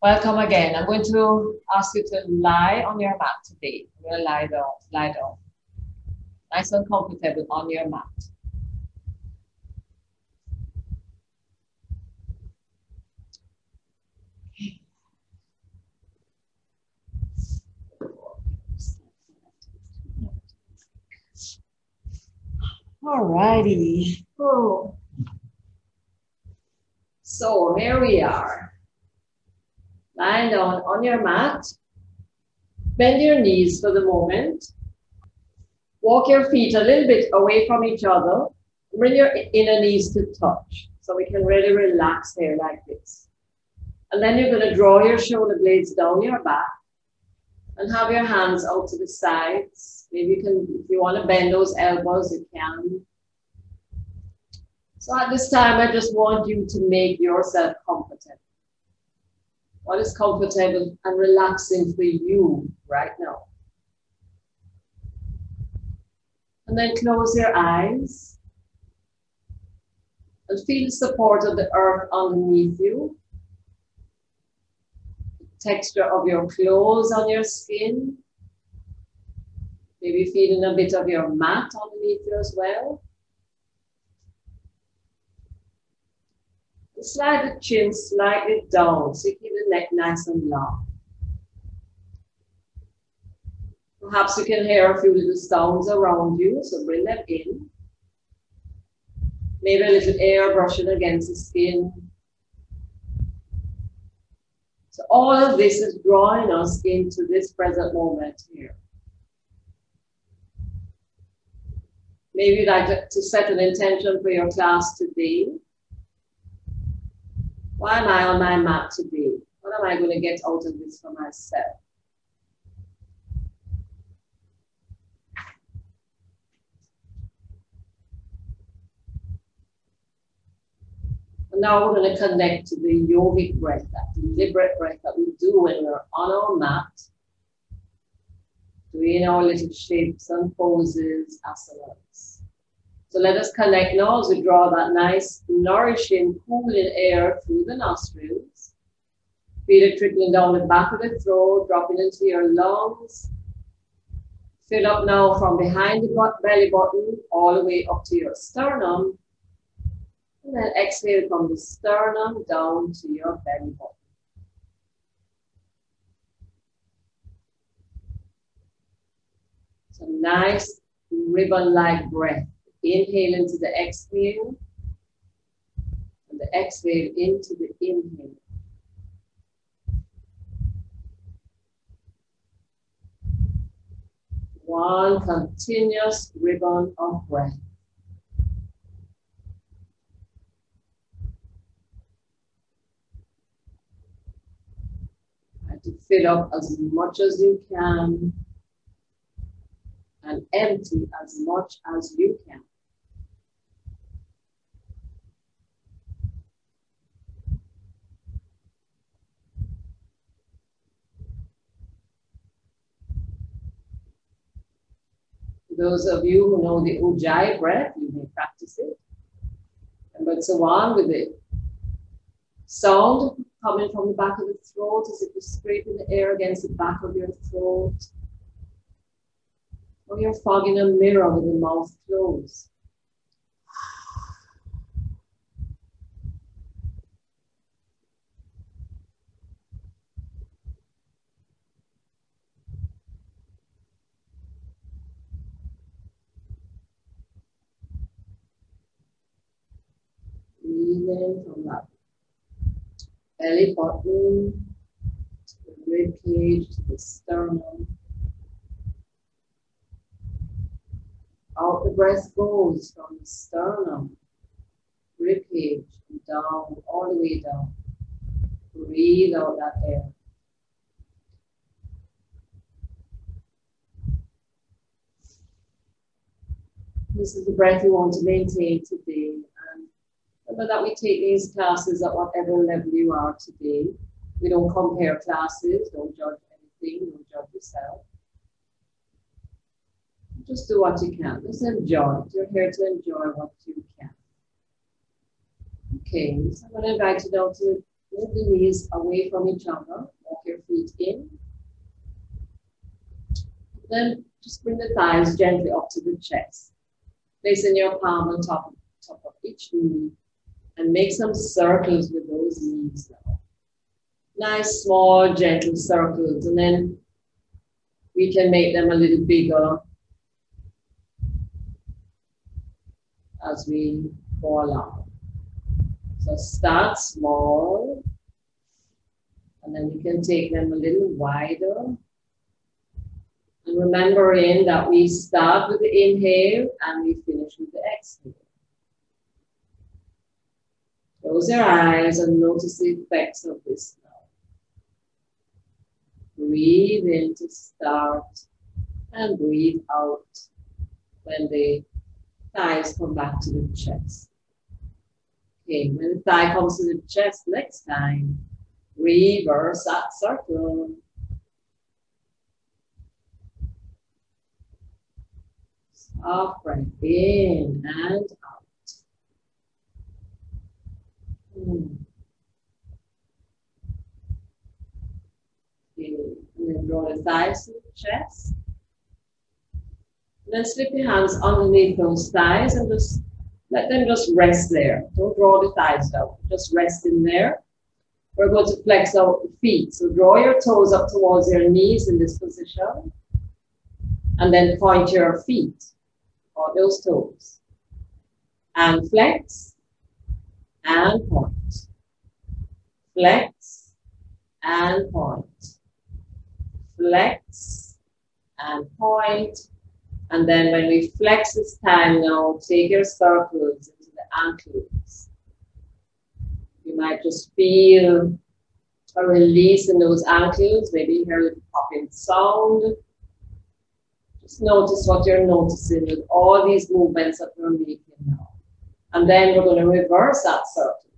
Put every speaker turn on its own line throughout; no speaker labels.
Welcome again. I'm going to ask you to lie on your mat today. You're going to lie down. Nice and comfortable on your mat. All righty. Oh. So here we are. Lying down on your mat. Bend your knees for the moment. Walk your feet a little bit away from each other. Bring your inner knees to touch. So we can really relax here like this. And then you're going to draw your shoulder blades down your back. And have your hands out to the sides. Maybe you can, if you want to bend those elbows, you can. So at this time, I just want you to make yourself comfortable. What is comfortable and relaxing for you right now? And then close your eyes. And feel the support of the earth underneath you. Texture of your clothes on your skin. Maybe feeling a bit of your mat underneath you as well. And slide the chin slightly down so you keep the neck nice and long. Perhaps you can hear a few little sounds around you, so bring them in. Maybe a little air brushing against the skin. So all of this is drawing us into this present moment here. Maybe you'd like to set an intention for your class today. Why am I on my mat today? What am I going to get out of this for myself? And now we're going to connect to the yogic breath, that deliberate breath that we do when we're on our mat, doing our little shapes and poses, asanas. So let us connect now as we draw that nice, nourishing, cooling air through the nostrils. Feel it trickling down the back of the throat, dropping into your lungs. Fill up now from behind the belly button all the way up to your sternum. And then exhale from the sternum down to your belly button. So nice ribbon-like breath. Inhale into the exhale. And the exhale into the inhale. One continuous ribbon of breath. To fill up as much as you can and empty as much as you can. For those of you who know the Ujjayi breath, you may practice it. But so on with it. Sound coming from the back of the throat as if you're scraping the air against the back of your throat. Or you're fogging a mirror with the mouth closed. Breathe in from that belly button to the rib cage, to the sternum. Out the breath goes from the sternum, rib cage, and down, all the way down. Breathe out that air. This is the breath you want to maintain today. Remember that we take these classes at whatever level you are today. We don't compare classes, don't judge anything, don't judge yourself. Just do what you can. Just enjoy it. You're here to enjoy what you can. Okay, so I'm going to invite you now to Move the knees away from each other. Walk your feet in. Then just bring the thighs gently up to the chest. Placing your palm on top of each knee. And make some circles with those knees now. Nice, small, gentle circles. And then we can make them a little bigger as we go along. So start small. And then you can take them a little wider. And remembering that we start with the inhale and we finish with the exhale. Close your eyes and notice the effects of this now. Breathe in to start and breathe out when the thighs come back to the chest. Okay, when the thigh comes to the chest next time, reverse that circle. Soft breath in and out. Okay, and then draw the thighs to the chest. And then slip your hands underneath those thighs and just let them just rest there. Don't draw the thighs down, just rest in there. We're going to flex out the feet. So draw your toes up towards your knees in this position. And then point your feet on those toes. And flex and point. Flex and point. Flex and point. And then when we flex this time now, take your circles into the ankles. You might just feel a release in those ankles. Maybe you hear a little popping sound. Just notice what you're noticing with all these movements that we're making now. And then we're going to reverse that circle.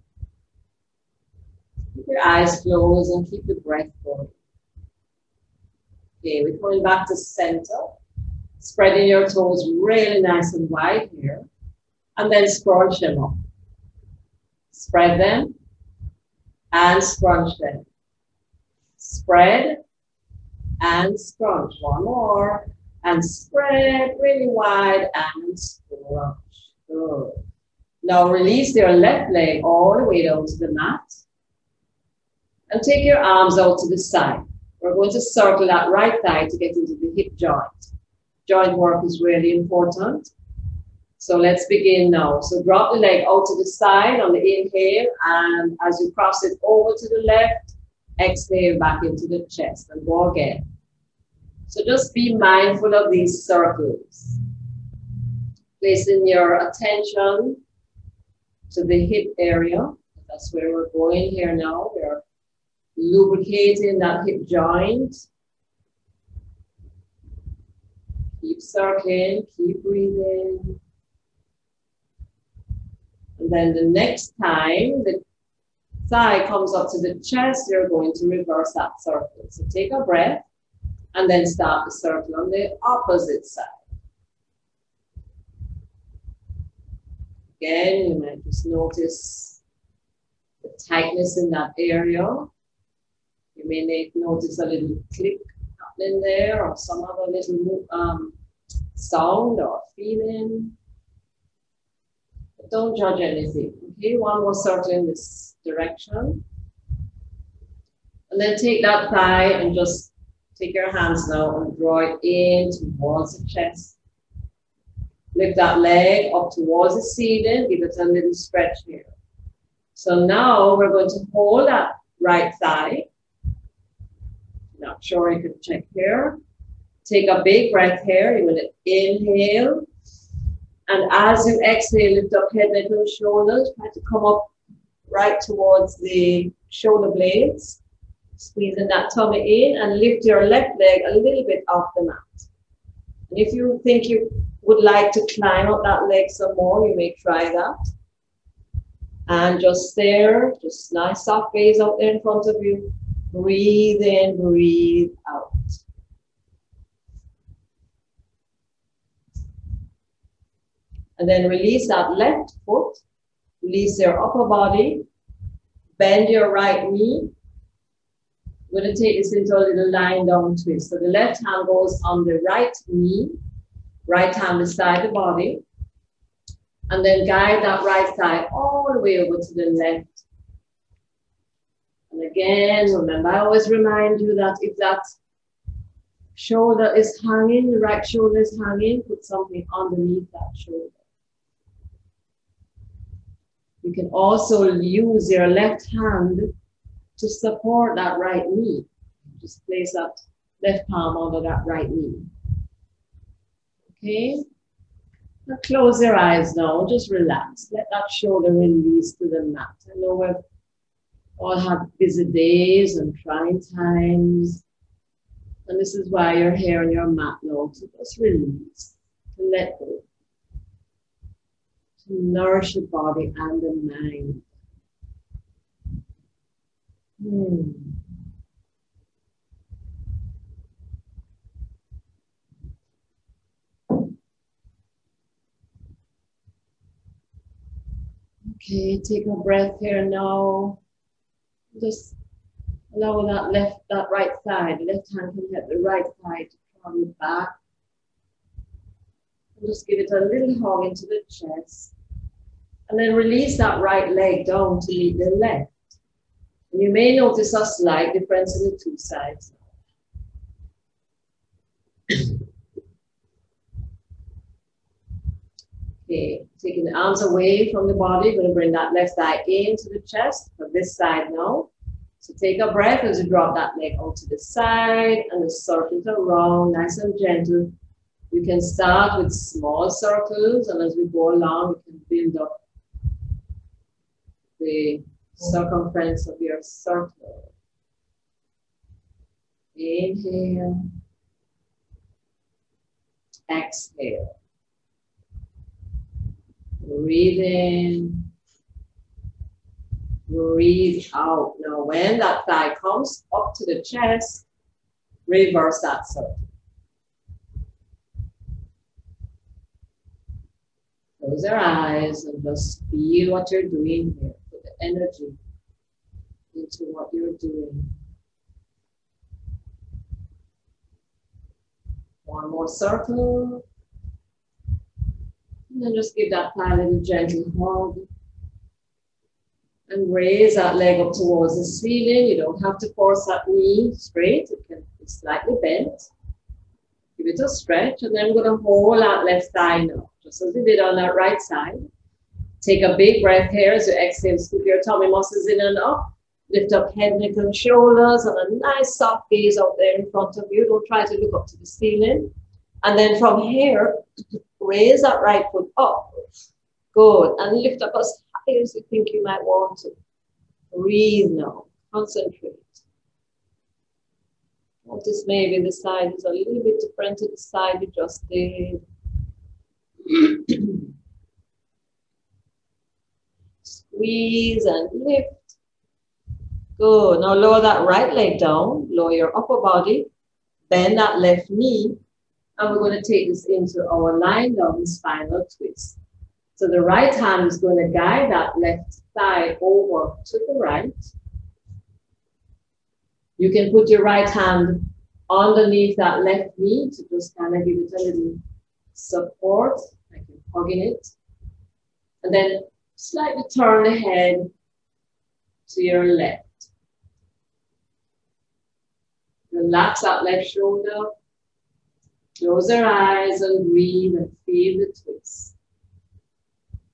Keep your eyes closed and keep the breath going. Okay, we're coming back to center. Spreading your toes really nice and wide here. And then scrunch them up. Spread them and scrunch them. Spread and scrunch. One more. And spread really wide and scrunch. Good. Now release your left leg all the way down to the mat. And take your arms out to the side. We're going to circle that right thigh to get into the hip joint. Joint work is really important. So let's begin now. So drop the leg out to the side on the inhale, and as you cross it over to the left, exhale back into the chest and go again. So just be mindful of these circles. Placing your attention to the hip area. That's where we're going here now. We're lubricating that hip joint. Keep circling, keep breathing. And then the next time the thigh comes up to the chest, you're going to reverse that circle. So take a breath and then start the circle on the opposite side. Again, you might just notice the tightness in that area. You may notice a little click happening there or some other little sound or feeling. But don't judge anything. Okay, one more circle in this direction. And then take that thigh and just take your hands now and draw it in towards the chest. Lift that leg up towards the ceiling. Give it a little stretch here. So now we're going to hold that right thigh. Not sure you can check here. Take a big breath here. You're going to inhale. And as you exhale, lift up head, neck, and shoulders. Try to come up right towards the shoulder blades. Squeezing that tummy in and lift your left leg a little bit off the mat. And if you think you would like to climb up that leg some more, you may try that. And just there, just nice soft gaze out there in front of you. Breathe in, breathe out. And then release that left foot. Release your upper body. Bend your right knee. We're going to take this into a little lying down twist. So the left hand goes on the right knee, right hand beside the body, and then guide that right side all the way over to the left. And again, remember, I always remind you that if that shoulder is hanging, the right shoulder is hanging, put something underneath that shoulder. You can also use your left hand to support that right knee. Just place that left palm under that right knee. Okay? Now close your eyes now, just relax. Let that shoulder release to the mat. I know we've all had busy days and trying times. And this is why you're here on your mat now, to just release, to let go, to nourish the body and the mind. Okay, take a breath here now. Just allow that right side, the left hand can help the right side to travel back. And just give it a little hug into the chest. And then release that right leg down to meet the left. And you may notice a slight difference in the two sides. Okay, taking the arms away from the body, we're going to bring that left side into the chest for this side now. So take a breath as you drop that leg out to the side and just circle it around, nice and gentle. You can start with small circles, and as we go along, you can build up the circumference of your circle. Inhale. Exhale. Breathe in. Breathe out. Now, when that thigh comes up to the chest, reverse that circle. Close your eyes and just feel what you're doing here. Put the energy into what you're doing. One more circle. And then just give that thigh a little gentle hug. And raise that leg up towards the ceiling. You don't have to force that knee straight. It can be slightly bent. Give it a stretch. And then we're going to hold that left thigh now, just as we did on that right side. Take a big breath here as you exhale. Scoop your tummy muscles in and up. Lift up head, neck, and shoulders. And a nice soft gaze out there in front of you. Don't try to look up to the ceiling. And then from here, raise that right foot up. Good. And lift up as high as you think you might want to. Breathe now. Concentrate. Notice maybe the side is a little bit different to the side you just did. Squeeze and lift. Good. Now lower that right leg down. Lower your upper body. Bend that left knee. And we're going to take this into our lying down spinal twist. So the right hand is going to guide that left thigh over to the right. You can put your right hand underneath that left knee to just kind of give it a little support, like you're hugging it. And then slightly turn the head to your left. Relax that left shoulder. Close your eyes and breathe and feel the twist.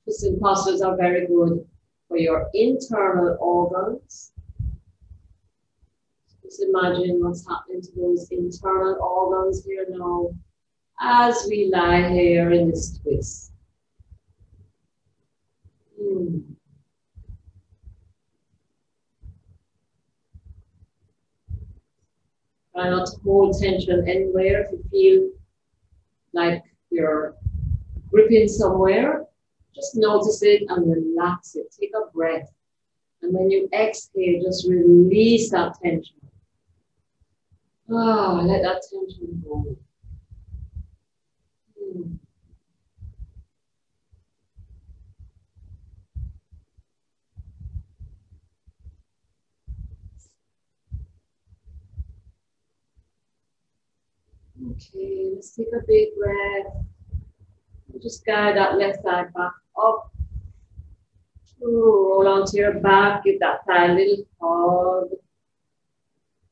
Twisting postures are very good for your internal organs. Just imagine what's happening to those internal organs here now as we lie here in this twist. Try not to hold tension anywhere. If you feel like you're gripping somewhere, just notice it and relax it. Take a breath. And when you exhale, just release that tension. Let that tension go. Okay, let's take a big breath. Just guide that left side back up. Ooh, roll onto your back, give that thigh a little hug.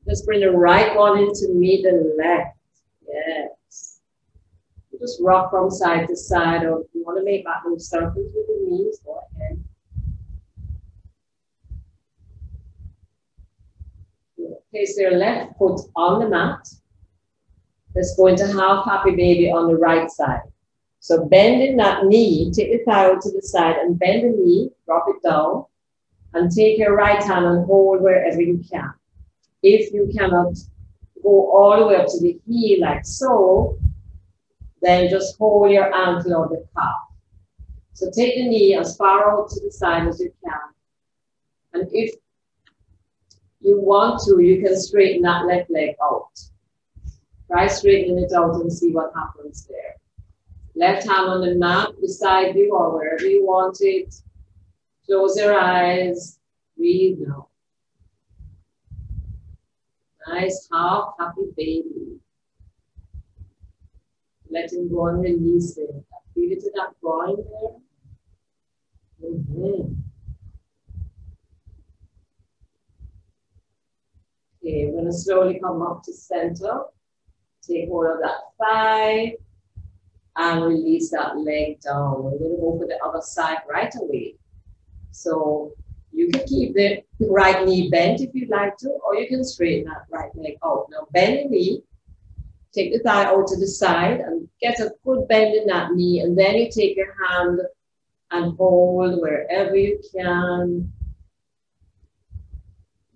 Just bring the right one in to meet the left. Yes. Just rock from side to side, or if you want to make that little circles with the knees, go ahead. Place your left foot on the mat. Let's go into half happy baby on the right side. So bending that knee, take the thigh out to the side and bend the knee, drop it down, and take your right hand and hold wherever you can. If you cannot go all the way up to the heel like so, then just hold your ankle or the calf. So take the knee as far out to the side as you can. And if you want to, you can straighten that left leg out. Try straightening it out and see what happens there. Left hand on the mat beside you or wherever you want it. Close your eyes. Breathe now. Nice half happy baby. Letting go and releasing. Feel it in that groin there. Okay, we're going to slowly come up to center. Take hold of that thigh and release that leg down. We're going to go for the other side right away. So you can keep the right knee bent if you'd like to, or you can straighten that right leg out. Now bend the knee, take the thigh out to the side and get a good bend in that knee, and then you take your hand and hold wherever you can.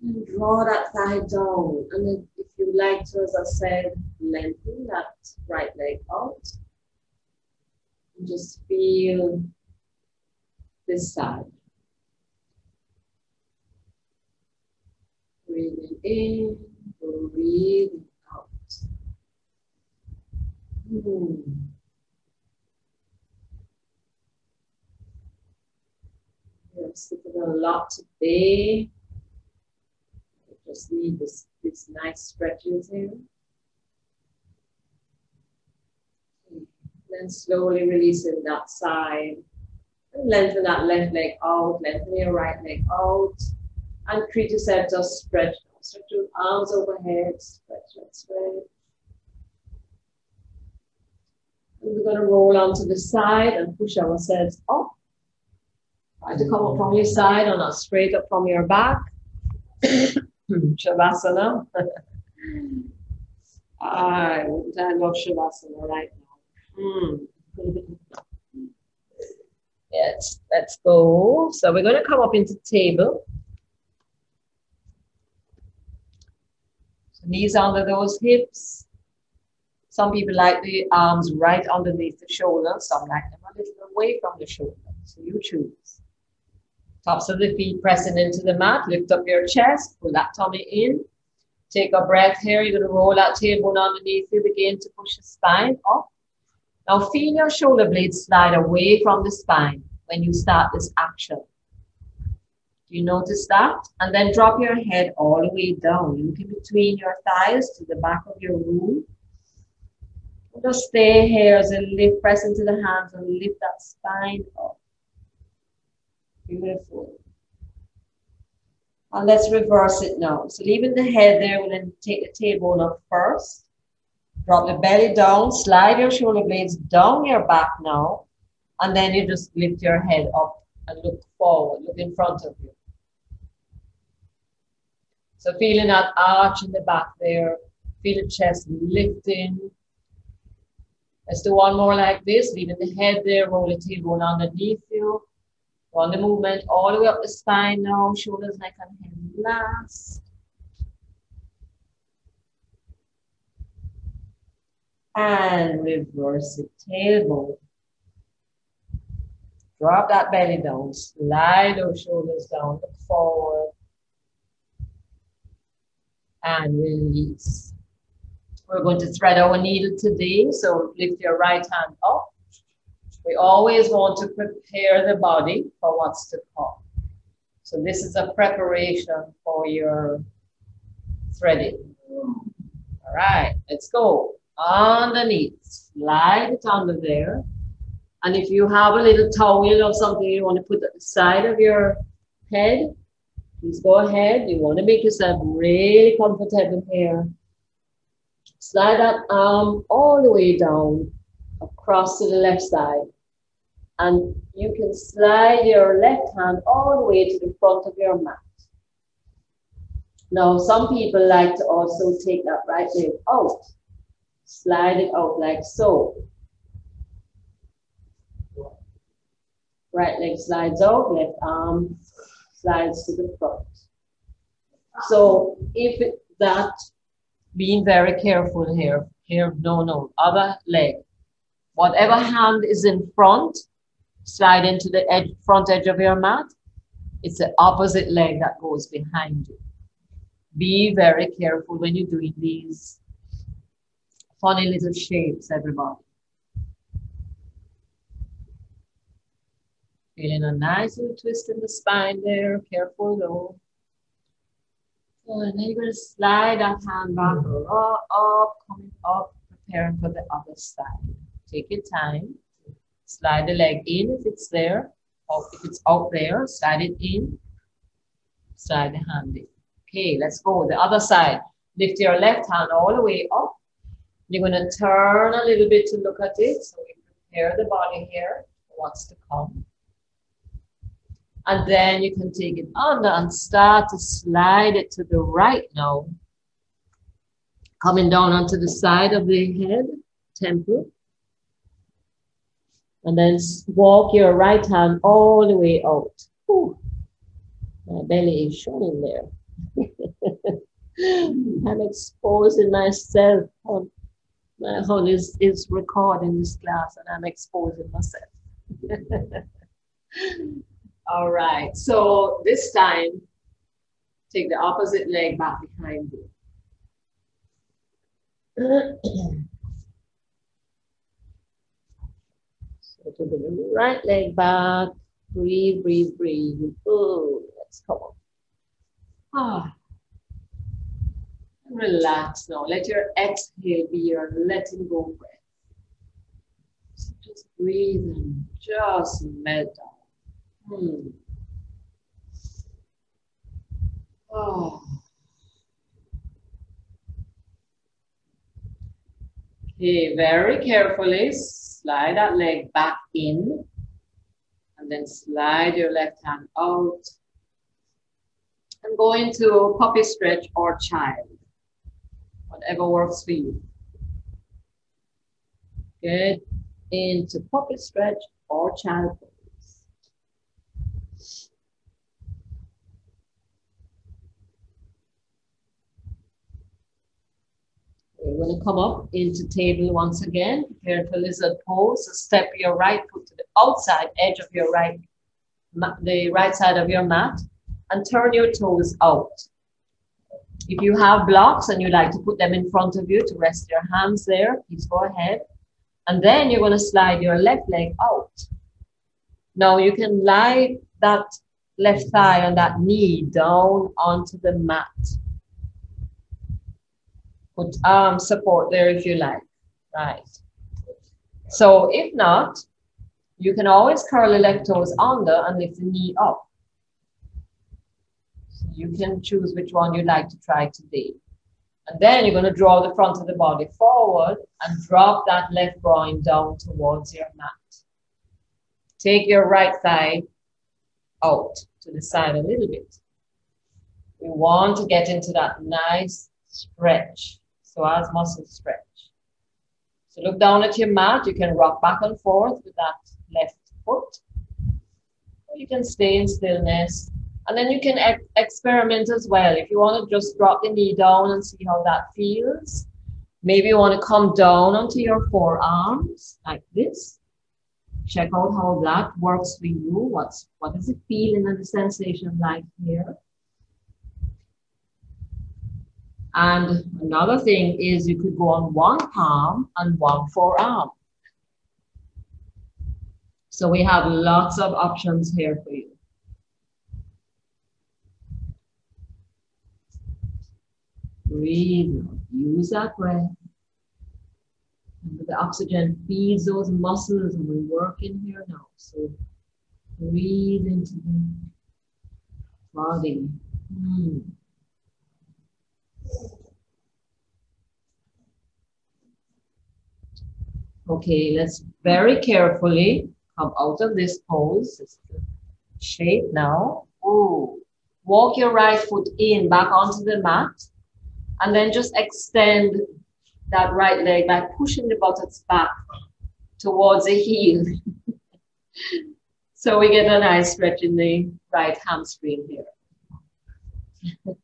And draw that thigh down. And then if you like to, as I said, lengthen that right leg out. And just feel this side. Breathing in, breathing out. We're sitting a lot today. Just need this nice stretches here. Then slowly releasing that side. And lengthen that left leg out, lengthen your right leg out. And treat yourself, just stretch. Stretch your arms overhead, stretch, stretch. And we're going to roll onto the side and push ourselves up. Try to come up from your side and not straight up from your back. Shavasana. I love Shavasana right now. Yes, let's go. So we're going to come up into table. So knees under those hips. Some people like the arms right underneath the shoulders. Some like them a little away from the shoulder. So you choose. Tops of the feet pressing into the mat. Lift up your chest. Pull that tummy in. Take a breath here. You're going to roll that tailbone underneath you. Begin to push the spine up. Now feel your shoulder blades slide away from the spine when you start this action. Do you notice that? And then drop your head all the way down. Look in between your thighs to the back of your room. Just stay here as you lift, press into the hands and lift that spine up. Beautiful. And let's reverse it now. So leaving the head there, we'll then take the tailbone up first. Drop the belly down, slide your shoulder blades down your back now. And then you just lift your head up and look forward, look in front of you. So feeling that arch in the back there, feel the chest lifting. Let's do one more like this, leaving the head there, roll the tailbone underneath you. Run the movement all the way up the spine now, shoulders, neck, and head last. And reverse the tailbone. Drop that belly down, slide those shoulders down, look forward. And release. We're going to thread our needle today, so lift your right hand up. We always want to prepare the body for what's to come. So this is a preparation for your threading. All right, let's go. underneath. Slide it under there. And if you have a little towel or something you want to put at the side of your head, please go ahead. You want to make yourself really comfortable here. Slide that arm all the way down across to the left side. And you can slide your left hand all the way to the front of your mat. Now, some people like to also take that right leg out. Slide it out like so. Right leg slides out, left arm slides to the front. So if that, being very careful here, no, other leg. Whatever hand is in front, slide into the front edge of your mat. It's the opposite leg that goes behind you. Be very careful when you're doing these funny little shapes, everybody. Feeling a nice little twist in the spine there. Careful though. And then you're going to slide that hand back up, coming up, preparing for the other side. Take your time. Slide the leg in if it's there. Or if it's out there, slide it in. Slide the hand in. Okay, let's go. The other side. Lift your left hand all the way up. You're going to turn a little bit to look at it. So we prepare the body here for what's to come. And then you can take it under and start to slide it to the right now. Coming down onto the side of the head, temple. And then walk your right hand all the way out. Whew. My belly is showing there. I'm exposing myself. My husband is recording this class and I'm exposing myself. All right, so this time, take the opposite leg back behind you. So to the right leg back, breathe, breathe, breathe. Oh, let's come on. Ah. Relax now. Let your exhale be your letting go breath. So just breathe and just melt down. Oh. Okay, very carefully slide that leg back in and then slide your left hand out and go into puppy stretch or child, whatever works for you. Get into puppy stretch or child pose. We're going to come up into table once again. Prepare for lizard pose. So step your right foot to the outside edge of your the right side of your mat and turn your toes out. If you have blocks and you like to put them in front of you to rest your hands there, please go ahead. And then you're going to slide your left leg out. Now you can lie that left thigh and that knee down onto the mat. Put arm support there if you like. Right. So if not, you can always curl the left toes under and lift the knee up. So you can choose which one you'd like to try today. And then you're going to draw the front of the body forward and drop that left groin down towards your mat. Take your right thigh out to the side a little bit. We want to get into that nice stretch. So as muscle stretch. So look down at your mat. You can rock back and forth with that left foot. Or you can stay in stillness. And then you can experiment as well. If you want to just drop the knee down and see how that feels. Maybe you want to come down onto your forearms like this. Check out how that works for you. What is the feeling and the sensation like here? And another thing is you could go on one palm and one forearm. So we have lots of options here for you. Breathe, use that breath. The oxygen feeds those muscles and we're working here now. So breathe into the body. Okay, let's very carefully come out of this pose. It's the shape now. Ooh. Walk your right foot in, back onto the mat. And then just extend that right leg by pushing the buttocks back towards the heel. So we get a nice stretch in the right hamstring here.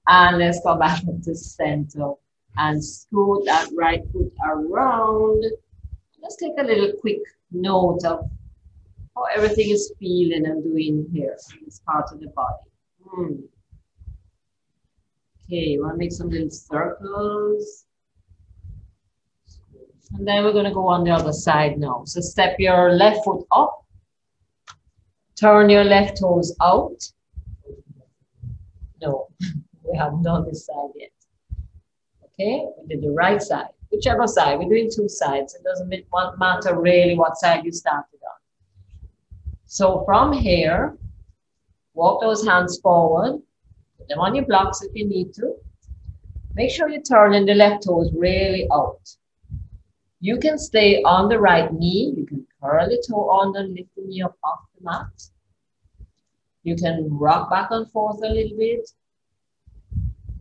And let's go back up to center and scoot that right foot around. Let's take a little quick note of how everything is feeling and doing here in this part of the body. Okay, you want to make some little circles. And then we're going to go on the other side now. So step your left foot up. Turn your left toes out. No, we haven't done this side yet. Okay, we did the right side. Whichever side, we're doing two sides. It doesn't matter really what side you started on. So from here, walk those hands forward. Put them on your blocks if you need to. Make sure you turn in the left toes really out. You can stay on the right knee. You can curl the toe under, lift the knee up off the mat. You can rock back and forth a little bit.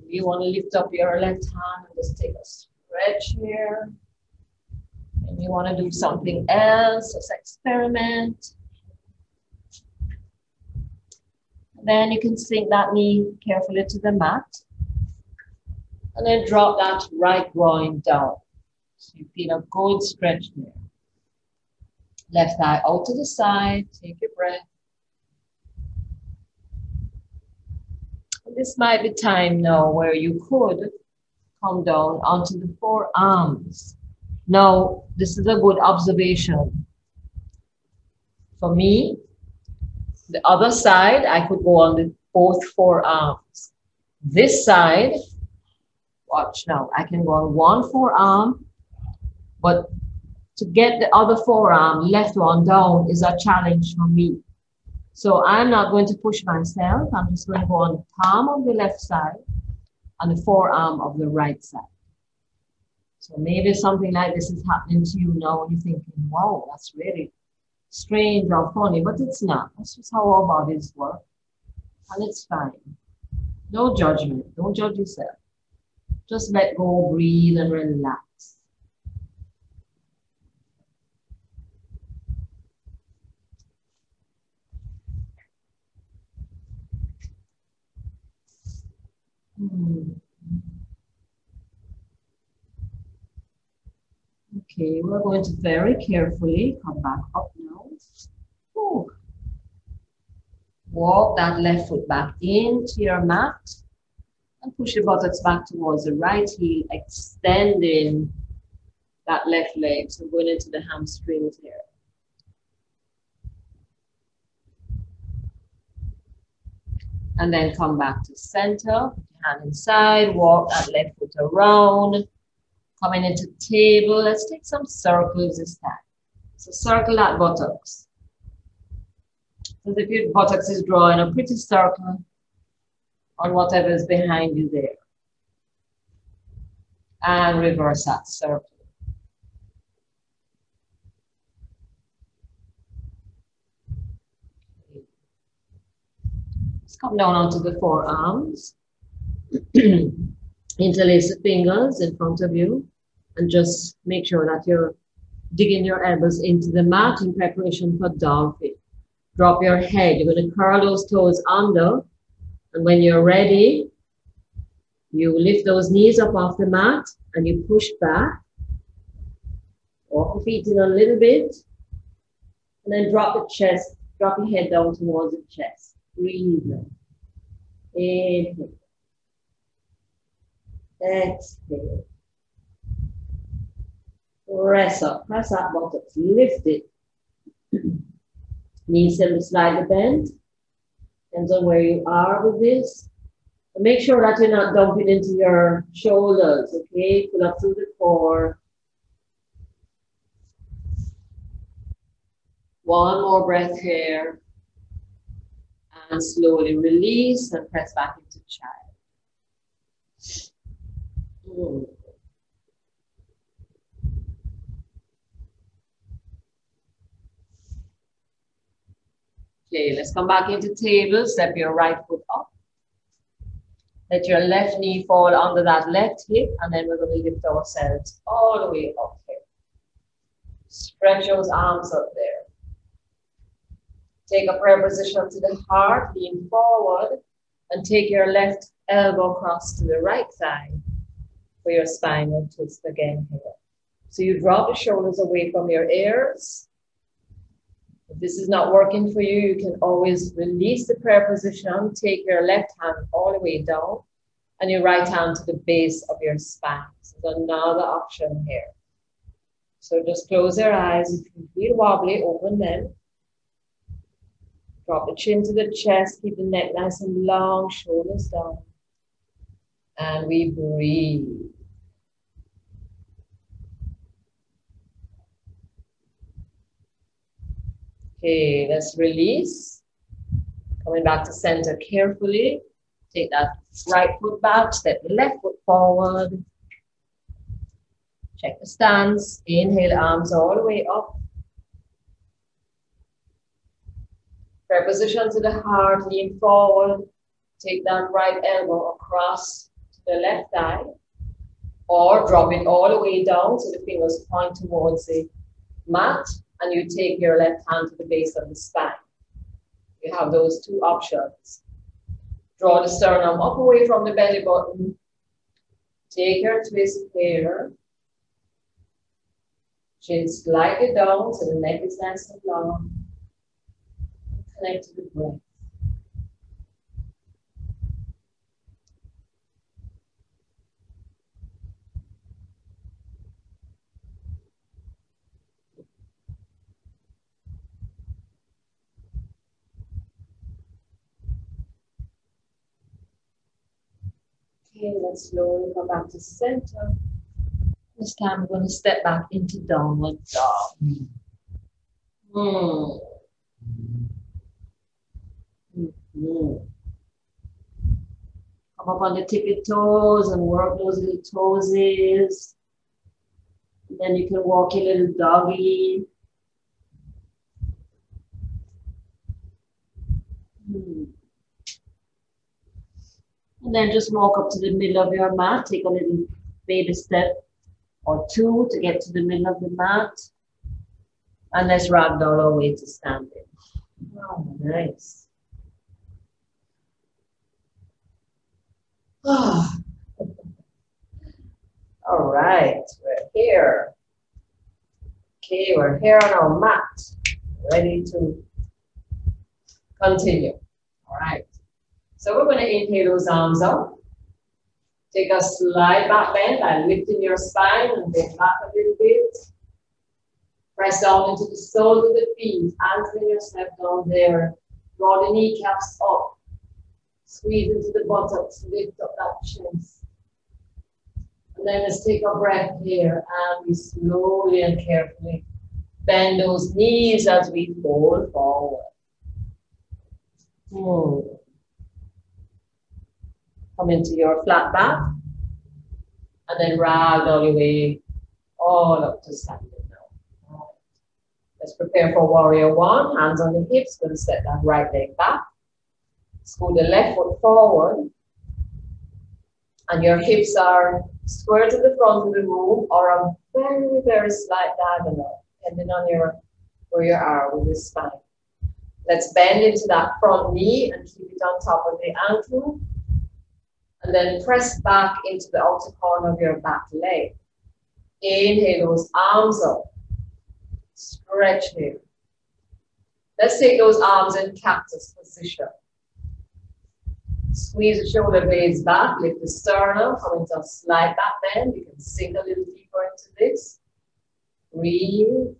You want to lift up your left hand and just take a stretch here. And you want to do something else, just experiment. And then you can sink that knee carefully to the mat. And then drop that right groin down. So you feel a good stretch there. Left thigh out to the side, take your breath. This might be time now where you could come down onto the forearms. Now, this is a good observation. For me, the other side, I could go on the both forearms. This side, watch now, I can go on one forearm, but to get the other forearm, left one down, is a challenge for me. So I'm not going to push myself. I'm just going to go on the palm of the left side and the forearm of the right side. So maybe something like this is happening to you now and you're thinking, wow, that's really strange or funny, but it's not. That's just how our bodies work. And it's fine. No judgment. Don't judge yourself. Just let go, breathe, and relax. Okay, we're going to very carefully come back up now. Ooh. Walk that left foot back into your mat and push your buttocks back towards the right heel, extending that left leg. So going into the hamstrings here. And then come back to center, put your hand inside, walk that left foot around, coming into table. Let's take some circles this time. So circle that buttocks. So if your buttocks is drawing a pretty circle on whatever is behind you there. And reverse that circle. Come down onto the forearms. Interlace the fingers in front of you and just make sure that you're digging your elbows into the mat in preparation for dolphin. Drop your head. You're going to curl those toes under, and when you're ready, you lift those knees up off the mat and you push back. Walk your feet in a little bit and then drop the chest, drop your head down towards the chest. Breathe. Inhale. Exhale. Press up. Press up buttocks. Lift it. Knees simply slightly bent. Depends on where you are with this. And make sure that you're not dumping into your shoulders. Okay? Pull up through the core. One more breath here. And slowly release and press back into child. Okay, let's come back into table. Step your right foot up. Let your left knee fall under that left hip, and then we're going to lift ourselves all the way up here. Stretch those arms up there. Take a prayer position to the heart, lean forward, and take your left elbow across to the right side for your spinal twist again here. So you drop the shoulders away from your ears. If this is not working for you, you can always release the prayer position, take your left hand all the way down, and your right hand to the base of your spine. So there's another option here. So just close your eyes. If you feel wobbly, open them. Drop the chin to the chest, keep the neck nice and long, shoulders down. And we breathe. Okay, let's release. Coming back to center carefully. Take that right foot back, step the left foot forward. Check the stance. Inhale, arms all the way up. Prayer position to the heart, lean forward. Take that right elbow across to the left thigh. Or drop it all the way down so the fingers point towards the mat. And you take your left hand to the base of the spine. You have those two options. Draw the sternum up away from the belly button. Take your twist here. Chin slightly down so the neck is nice and long. Connect to the breath. Okay, let's slowly come back to center. This time we're going to step back into downward dog. Come up on the tippy toes and work those little toesies. And then you can walk your little doggy. And then just walk up to the middle of your mat. Take a little baby step or two to get to the middle of the mat. And let's ragdoll our way to standing. Oh, nice. Oh. All right, we're here. Okay, we're here on our mat, ready to continue. All right, so we're going to inhale those arms up. Take a slight back bend by lifting your spine and bend back a little bit. Press down into the soles of the feet, anchoring yourself down there. Draw the kneecaps up. Squeeze into the buttocks, lift up that chest. And then let's take a breath here and we slowly and carefully bend those knees as we fold forward. Come into your flat back and then ragdoll your way all up to standing now. Right. Let's prepare for warrior one. Hands on the hips, going to step that right leg back. Scoot the left foot forward. And your hips are square to the front of the room or a very, very slight diagonal, depending on where you are with the spine. Let's bend into that front knee and keep it on top of the ankle. And then press back into the outer corner of your back leg. Inhale those arms up. Stretch here. Let's take those arms in cactus position. Squeeze the shoulder blades back, lift the sternum, come into a slight back bend. You can sink a little deeper into this. Breathe.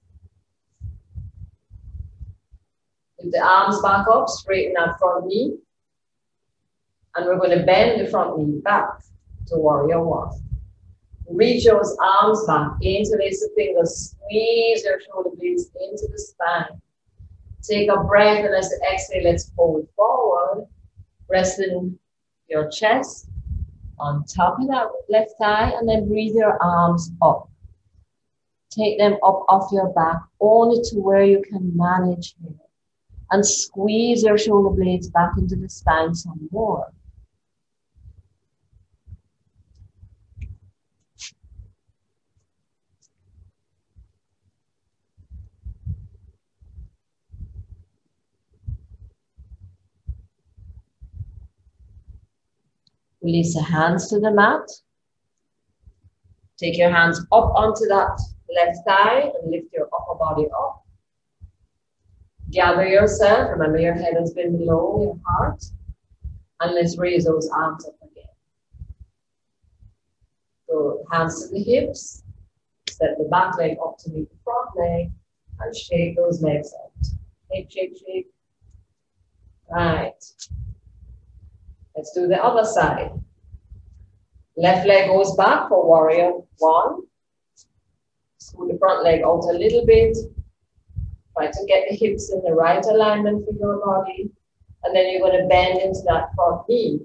Lift the arms back up, straighten that front knee. And we're going to bend the front knee back to warrior one. Reach those arms back, interlace the fingers, squeeze your shoulder blades into the spine. Take a breath, and as you exhale, let's fold forward. Resting your chest on top of that left thigh, and then breathe your arms up. Take them up off your back, only to where you can manage here. And squeeze your shoulder blades back into the spine some more. Release the hands to the mat. Take your hands up onto that left thigh and lift your upper body up. Gather yourself. Remember, your head has been below your heart. And let's raise those arms up again. So hands to the hips. Set the back leg up to meet the front leg. And shake those legs out. Shake, shake, shake. Right. Let's do the other side. Left leg goes back for warrior one. Scoot the front leg out a little bit. Try to get the hips in the right alignment for your body. And then you're going to bend into that front knee.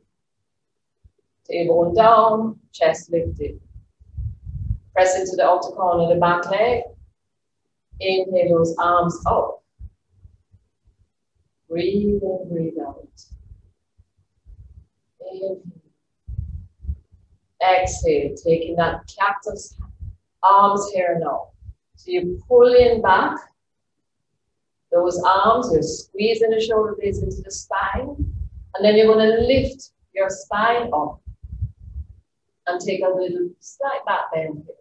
Tailbone down, chest lifted. Press into the outer corner of the back leg. Inhale those arms up. Breathe in, breathe out. Inhale. Exhale, taking that cactus arms here now. So you're pulling back those arms, you're squeezing the shoulder blades into the spine, and then you're going to lift your spine up and take a little slight back bend here.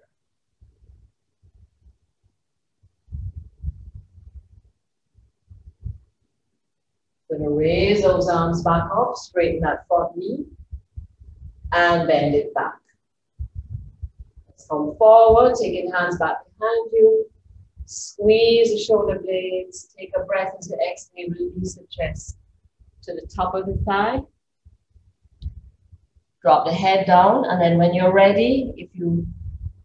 Going to raise those arms back up, straighten that front knee, and bend it back. Let's come forward, taking hands back behind you. Squeeze the shoulder blades. Take a breath into exhale, release the chest to the top of the thigh. Drop the head down, and then when you're ready, if you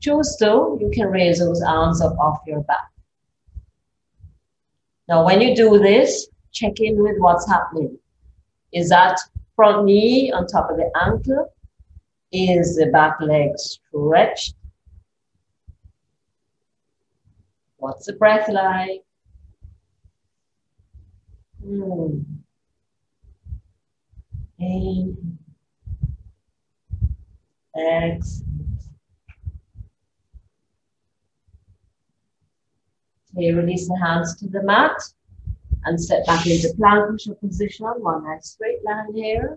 choose to, you can raise those arms up off your back. Now, when you do this, check in with what's happening. Is that front knee on top of the ankle? Is the back leg stretched? What's the breath like? Inhale. Exhale. Okay, release the hands to the mat and step back into plank push-up position. One nice straight line here.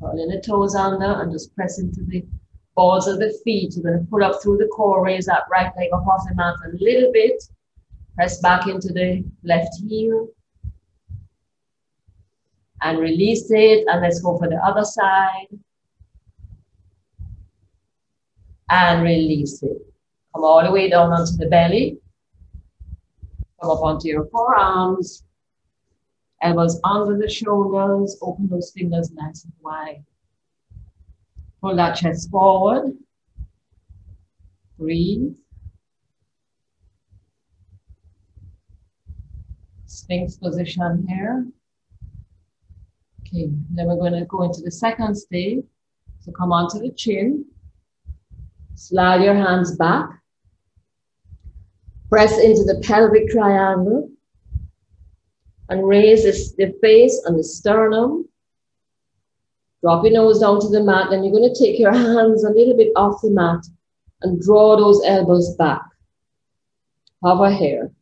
Curling the toes under and just press into the balls of the feet. You're going to pull up through the core, raise that right leg up off the mat a little bit. Press back into the left heel. And release it. And let's go for the other side. And release it. Come all the way down onto the belly. Come up onto your forearms. Elbows under the shoulders. Open those fingers nice and wide. Pull that chest forward. Breathe. Sphinx position here. Okay, then we're going to go into the second stage. So come onto the chin. Slide your hands back. Press into the pelvic triangle. And raise the face and the sternum. Drop your nose down to the mat. Then you're going to take your hands a little bit off the mat and draw those elbows back. Hover here.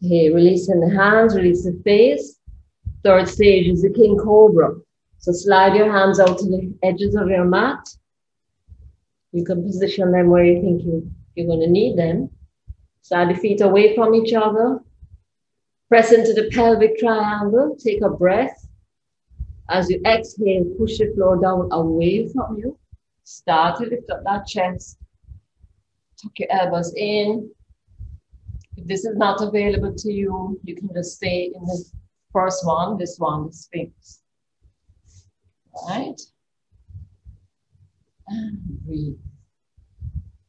Okay, releasing the hands, release the face. Third stage is the King Cobra. So slide your hands out to the edges of your mat. You can position them where you think you're going to need them. Slide the feet away from each other. Press into the pelvic triangle. Take a breath. As you exhale, push the floor down away from you. Start to lift up that chest. Tuck your elbows in. If this is not available to you, you can just stay in the first one, this one, the Sphinx. All right. And breathe.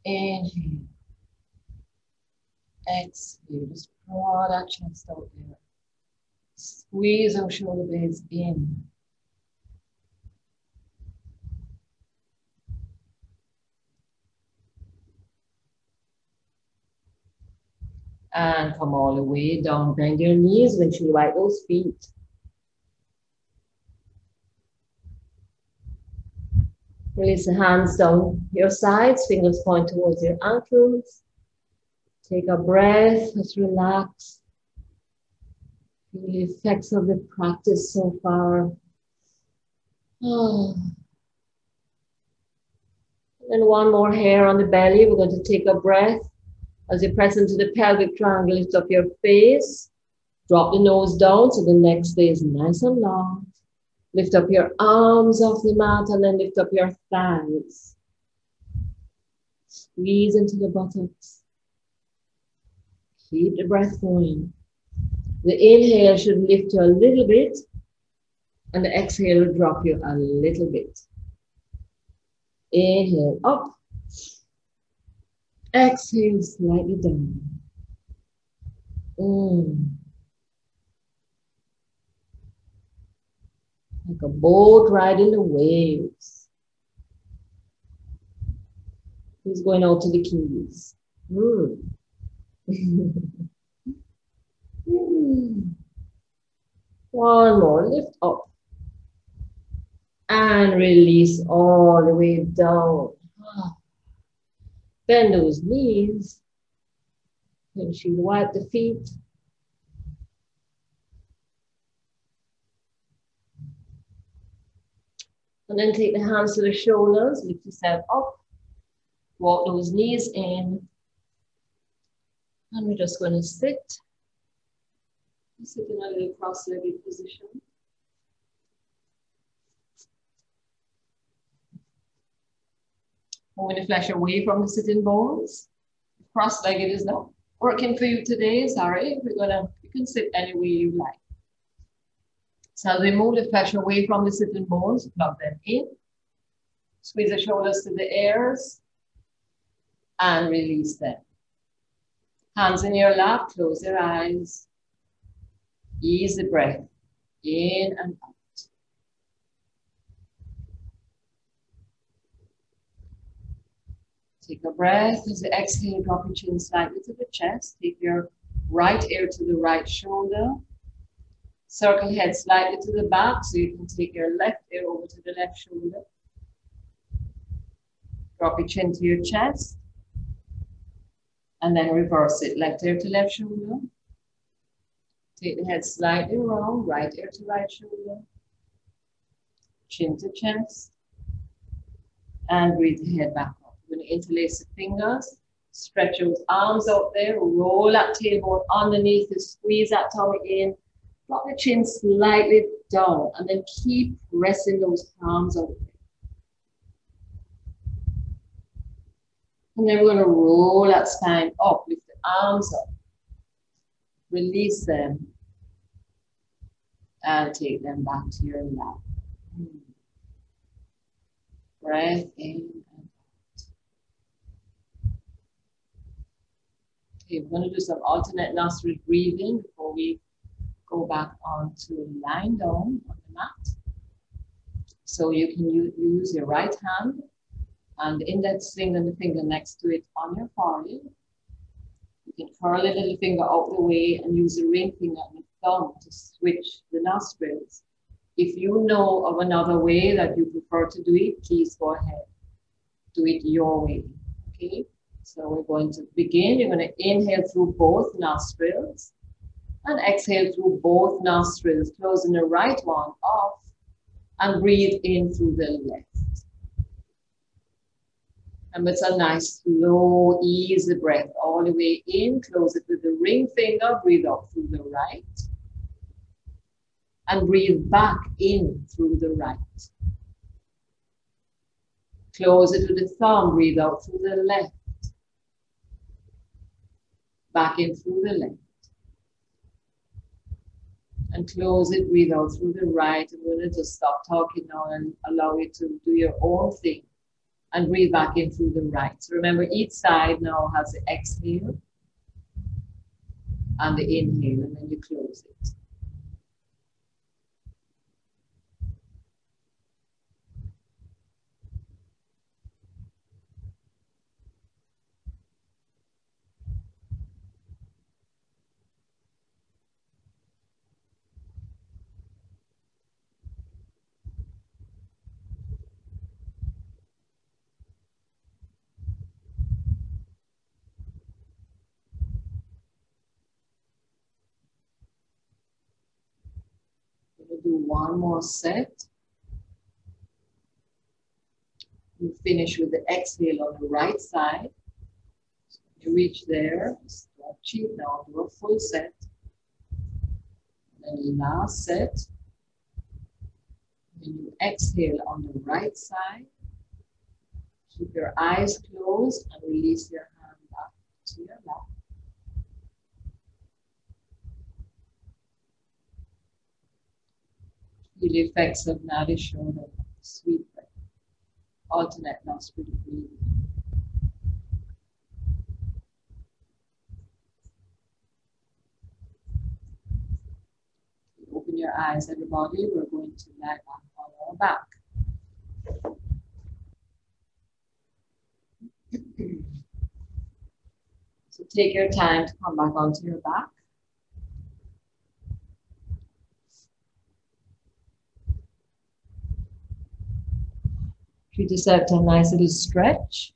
Inhale. Exhale. Just draw that chest out there. Squeeze those shoulder blades in. And come all the way down. Bend your knees, windshield wipe those feet. Release the hands down your sides, fingers point towards your ankles. Take a breath, just relax. Feel the effects of the practice so far. Oh. And one more hair on the belly. We're going to take a breath. As you press into the pelvic triangle, lift up your face. Drop the nose down so the neck stays nice and long. Lift up your arms off the mat and then lift up your thighs. Squeeze into the buttocks. Keep the breath going. The inhale should lift you a little bit and the exhale will drop you a little bit. Inhale up. Exhale slightly down. Like a boat riding the waves. Who's going out to the keys? One more, lift up. And release all the way down. Bend those knees. Windshield wipe the feet. And then take the hands to the shoulders, lift yourself up, walk those knees in. And we're just going to sit. Sit in a little cross-legged position. Moving the flesh away from the sitting bones. Cross-legged is not working for you today, sorry. You can sit any way you like. So as we move the flesh away from the sitting bones, plug them in. Squeeze the shoulders to the ears and release them. Hands in your lap, close your eyes. Ease the breath in and out. Take a breath. As you exhale, drop your chin slightly to the chest. Take your right ear to the right shoulder. Circle head slightly to the back so you can take your left ear over to the left shoulder. Drop your chin to your chest. And then reverse it. Left ear to left shoulder. Take the head slightly round. Right ear to right shoulder. Chin to chest. And breathe the head back up. We're going to interlace the fingers. Stretch those arms out there. Roll that tailbone underneath you. Squeeze that tummy in. Drop the chin slightly down. And then keep pressing those palms out there. And then we're going to roll that spine up. Lift the arms up. Release them. And take them back to your lap. Breath in and out. Okay, we're going to do some alternate nostril breathing before we go back on to lying down on the mat. So you can use your right hand and the index finger and the finger next to it on your forehead. You can curl a little finger out the way and use the ring finger and the thumb to switch the nostrils. If you know of another way that you prefer to do it, please go ahead. Do it your way, okay? So we're going to begin. You're going to inhale through both nostrils and exhale through both nostrils, closing the right one off and breathe in through the left. And it's a nice slow, easy breath all the way in. Close it with the ring finger. Breathe out through the right. And breathe back in through the right. Close it with the thumb. Breathe out through the left. Back in through the left. And close it. Breathe out through the right. I'm going to just stop talking now and allow you to do your own thing And breathe back in through the right. So remember, each side now has the exhale and the inhale, and then you close it. We'll do one more set. You finish with the exhale on the right side. So when you reach there, stretch it now, do a full set. And then last set. When you exhale on the right side, keep your eyes closed and release your hand back to your lap. Feel the effects of Nadi shoulder, sweet breath, alternate nostril breathing. Open your eyes, everybody. We're going to lie back on our back. So take your time to come back onto your back. Treat yourself to a nice little stretch.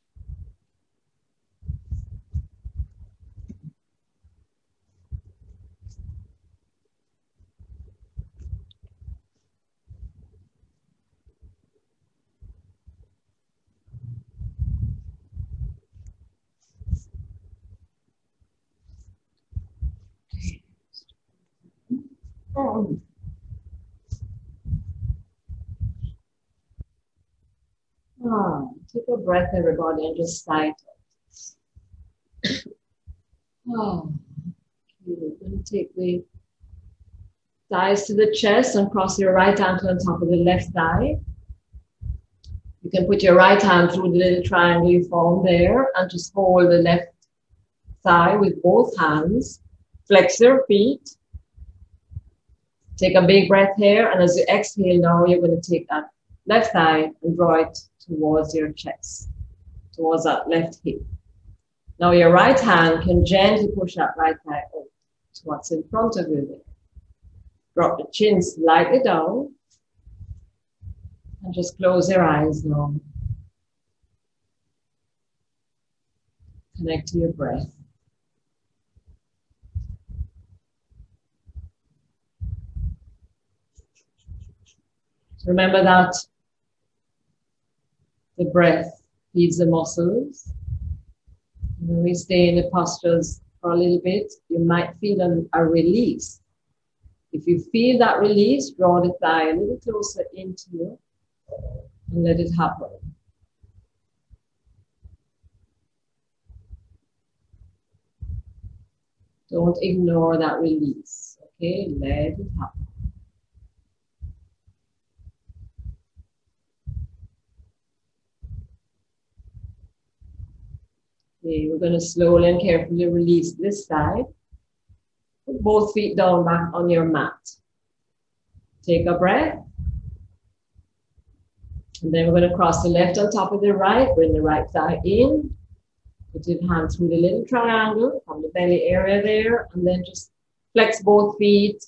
Take a breath, everybody, and just sigh. Okay, we're going to take the thighs to the chest and cross your right ankle on top of the left thigh. You can put your right hand through the little triangle you formed there and just hold the left thigh with both hands. Flex your feet. Take a big breath here, and as you exhale now, you're going to take that left thigh and draw it towards your chest, towards that left hip. Now your right hand can gently push that right thigh out to what's in front of you there. Drop the chin slightly down and just close your eyes now. Connect to your breath. Remember that the breath feeds the muscles. When we stay in the postures for a little bit, you might feel a release. If you feel that release, draw the thigh a little closer into you and let it happen. Don't ignore that release, okay? Let it happen. Okay, we're going to slowly and carefully release this side. Put both feet down back on your mat. Take a breath. And then we're going to cross the left on top of the right. Bring the right thigh in. Put your hand through the little triangle from the belly area there. And then just flex both feet.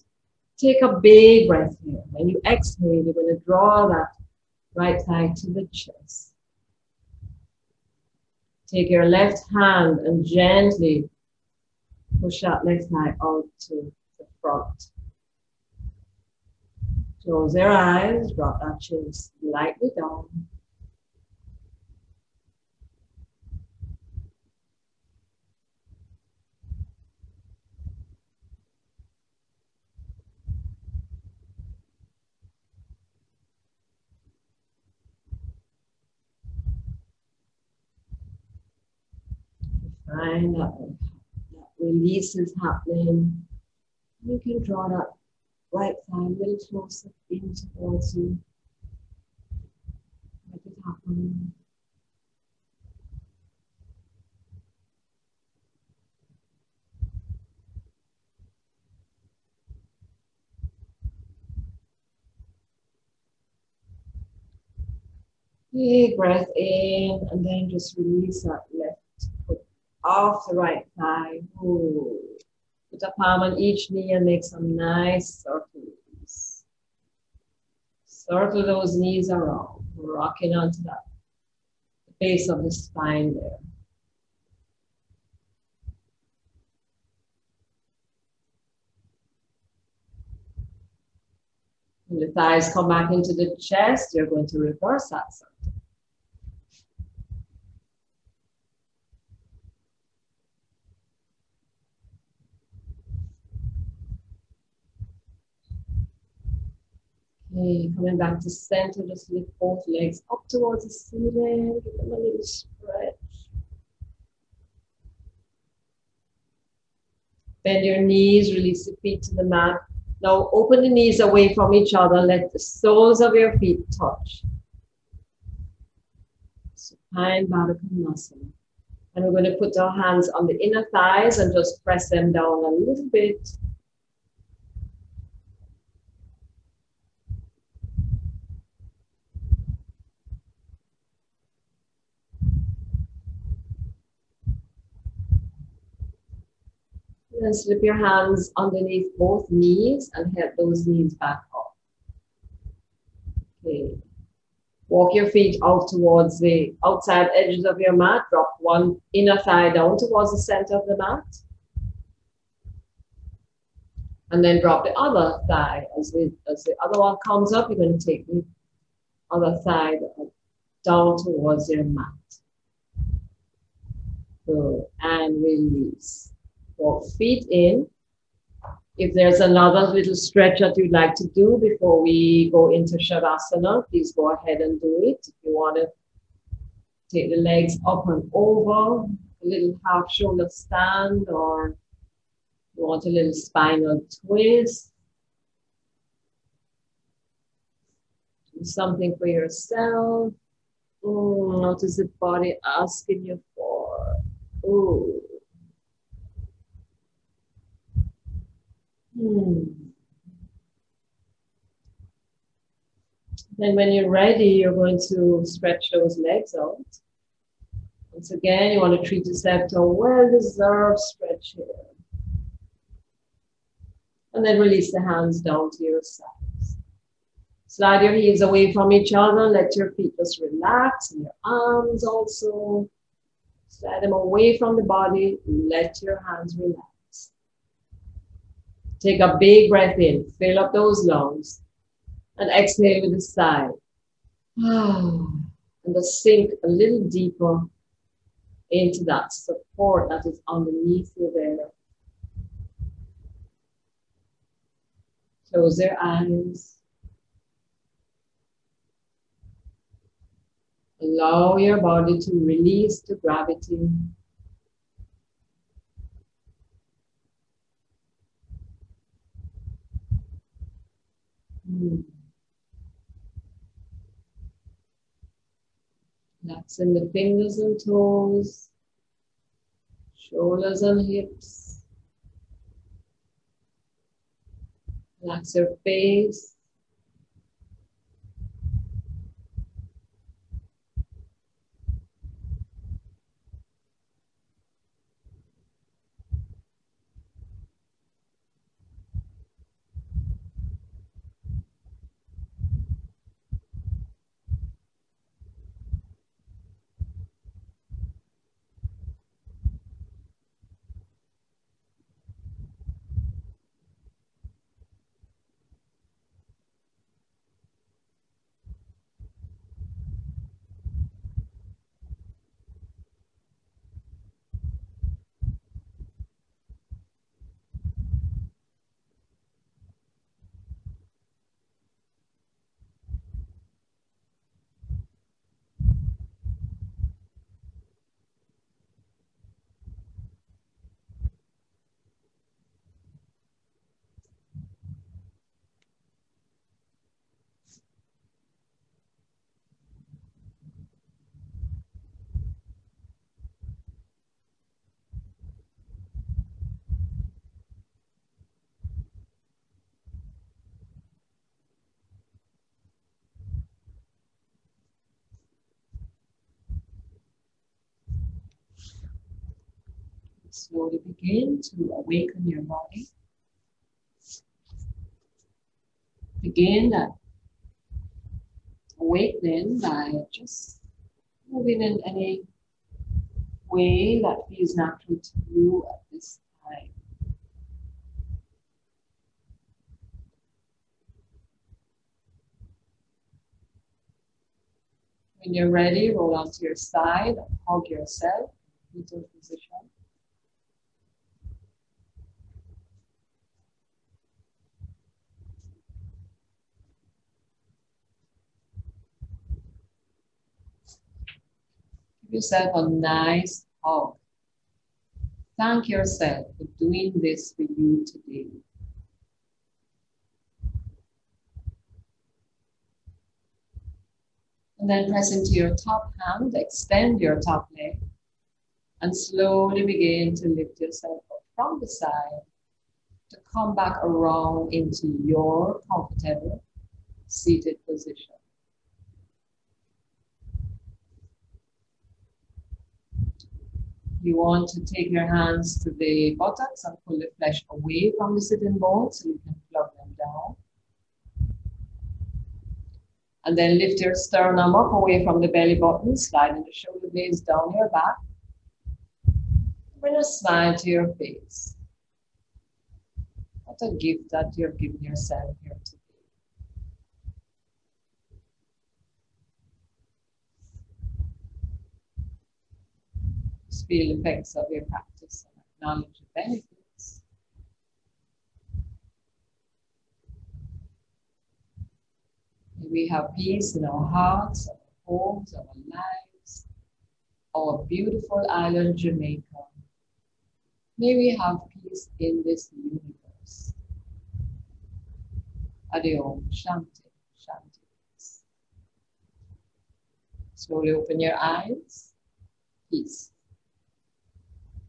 Take a big breath here. When you exhale, you're going to draw that right thigh to the chest. Take your left hand and gently push that left thigh out to the front. Close your eyes, drop that chin slightly down. Find that release is happening. You can draw that right thigh a little closer in towards you. Let it happen. Big breath in, and then just release that left foot off the right thigh. Ooh. Put a palm on each knee and make some nice circles. Circle those knees around, rocking onto that base of the spine there. When the thighs come back into the chest, you're going to reverse that circle. Okay, coming back to center, just lift both legs up towards the ceiling, give them a little stretch. Bend your knees, release the feet to the mat. Now open the knees away from each other, let the soles of your feet touch. Supine Baddha Konasana. And we're going to put our hands on the inner thighs and just press them down a little bit. Then slip your hands underneath both knees and head those knees back up. Okay. Walk your feet out towards the outside edges of your mat. Drop one inner thigh down towards the center of the mat. And then drop the other thigh. As the other one comes up, you're going to take the other thigh down towards your mat. Good. And release. Walk feet in. If there's another little stretch that you'd like to do before we go into Shavasana, please go ahead and do it. If you want to take the legs up and over, a little half shoulder stand, or you want a little spinal twist. Do something for yourself. What is the body asking you for? Ooh. Then when you're ready, you're going to stretch those legs out. Once again, you want to treat yourself to a well-deserved stretch here. And then release the hands down to your sides. Slide your heels away from each other. Let your feet just relax, and your arms also. Slide them away from the body. Let your hands relax. Take a big breath in. Fill up those lungs. And exhale with a sigh. And just sink a little deeper into that support that is underneath you there. Close your eyes. Allow your body to release to gravity. Relaxing the fingers and toes, shoulders and hips. Relax your face. slowly begin to awaken your body. Begin that awakening by just moving in any way that feels natural to you at this time. When you're ready, roll onto your side, hug yourself, fetal position. Give yourself a nice hug. Thank yourself for doing this for you today. And then press into your top hand, extend your top leg, and slowly begin to lift yourself up from the side to come back around into your comfortable seated position. You want to take your hands to the buttocks and pull the flesh away from the sitting bones so you can plug them down. And then lift your sternum up away from the belly button, sliding the shoulder blades down your back. Bring a smile to your face. What a gift that you're giving yourself here today. Just feel the effects of your practice and acknowledge the benefits. May we have peace in our hearts, our homes, our lives, our beautiful island Jamaica. May we have peace in this universe. Adios, Shanti, Shanti. Slowly open your eyes. Peace.